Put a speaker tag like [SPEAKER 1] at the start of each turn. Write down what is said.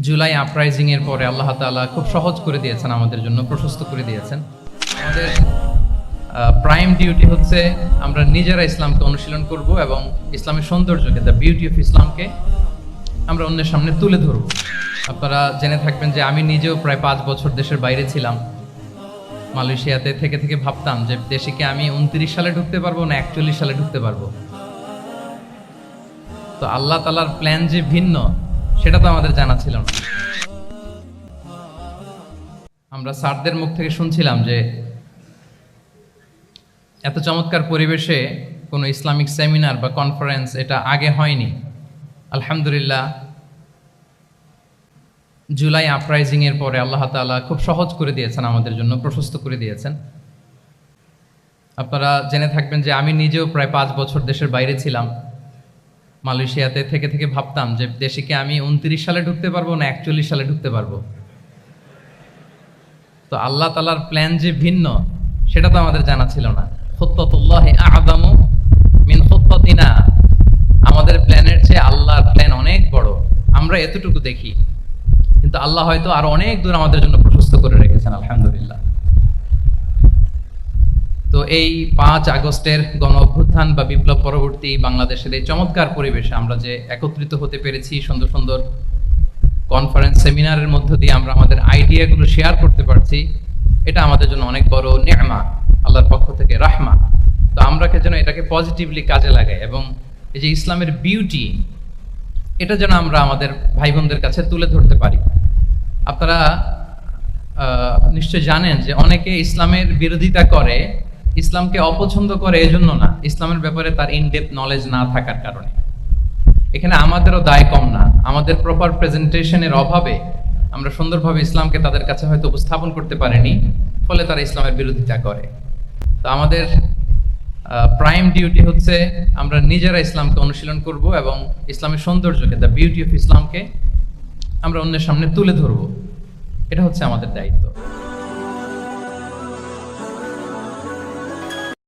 [SPEAKER 1] July uprising এর পরে আল্লাহ তাআলা খুব সহজ করে দিয়েছেন, আমাদের জন্য প্রশস্ত করে দিয়েছেন। আমাদের প্রাইম ডিউটি হচ্ছে আমরা নিজেরা ইসলামকে অনুশীলন করব এবং ইসলামের সৌন্দর্যকে, দ্য বিউটি অফ ইসলামকে আমরা অন্যের সামনে তুলে ধরব। আপনারা জেনে থাকবেন যে আমি নিজেও প্রায় 5 বছর দেশের বাইরে ছিলাম। মালয়েশিয়াতে থেকে থেকে ভাবতাম যে দেশে কি আমি 29 সালে ঢুকতে পারবো না 41 সালে ঢুকতে পারবো। তো আল্লাহ তাআলার প্ল্যান যে ভিন্ন সেটা তো আমাদের জানা ছিল না। আমরা স্যারদের মুখ থেকে শুনছিলাম যে এত চমৎকার পরিবেশে কোনো ইসলামিক সেমিনার বা কনফারেন্স এটা আগে হয়নি। আলহামদুলিল্লাহ, জুলাই আপরাইজিং এর পরে আল্লাহ তাআলা খুব সহজ করে দিয়েছেন, আমাদের জন্য প্রশস্ত করে দিয়েছেন। আপনারা জেনে থাকবেন যে আমি নিজেও প্রায় 5 বছর দেশের বাইরে ছিলাম। মালয়েশিয়াতে থেকে থেকে ভাবতাম যে দেশে কি আমি 29 সালে ঢুকতে পারবো না 41 সালে ঢুকতে পারবো। তো আল্লাহ তাআলার প্ল্যান যে ভিন্ন সেটা তো আমাদের জানা ছিল না। খুত্তাতুল্লাহি আ'যামু মিন খুত্তাতিনা, আমাদের প্ল্যানের চেয়ে আল্লাহর প্ল্যান অনেক বড়। আমরা এতটুকু দেখি, কিন্তু আল্লাহ হয়তো আরো অনেক দূর আমাদের জন্য প্রশস্ত করে রেখেছেন। আলহামদুলিল্লাহ। তো এই 5 আগস্টের গণ অভ্যুত্থান বা বিপ্লব পরবর্তী বাংলাদেশের এই চমৎকার পরিবেশে আমরা যে একত্রিত হতে পেরেছি, সুন্দর সুন্দর কনফারেন্স সেমিনারের মধ্য দিয়ে আমরা আমাদের আইডিয়াগুলো শেয়ার করতে পারছি, এটা আমাদের জন্য অনেক বড় নিয়ামত, আল্লাহর পক্ষ থেকে রাহমা। তো আমরা যেন এটাকে পজিটিভলি কাজে লাগাই এবং এই যে ইসলামের বিউটি, এটা যেন আমরা আমাদের ভাই বোনদের কাছে তুলে ধরতে পারি। আপনারা নিশ্চয় জানেন যে অনেকে ইসলামের বিরোধিতা করে, ইসলামকে অপছন্দ করে এজন্য না, ইসলামের ব্যাপারে তার ইনডেপথ নলেজ না থাকার কারণে। এখানে আমাদেরও দায় কম না। আমাদের প্রপার প্রেজেন্টেশনের অভাবে আমরা সুন্দরভাবে ইসলামকে তাদের কাছে হয়তো উপস্থাপন করতে পারিনি, ফলে তারা ইসলামের বিরোধিতা করে। তো আমাদের প্রাইম ডিউটি হচ্ছে আমরা নিজেরা ইসলামকে অনুশীলন করব এবং ইসলামের সৌন্দর্যকে, দ্য বিউটি অফ ইসলামকে আমরা অন্যের সামনে তুলে ধরব। এটা হচ্ছে আমাদের দায়িত্ব।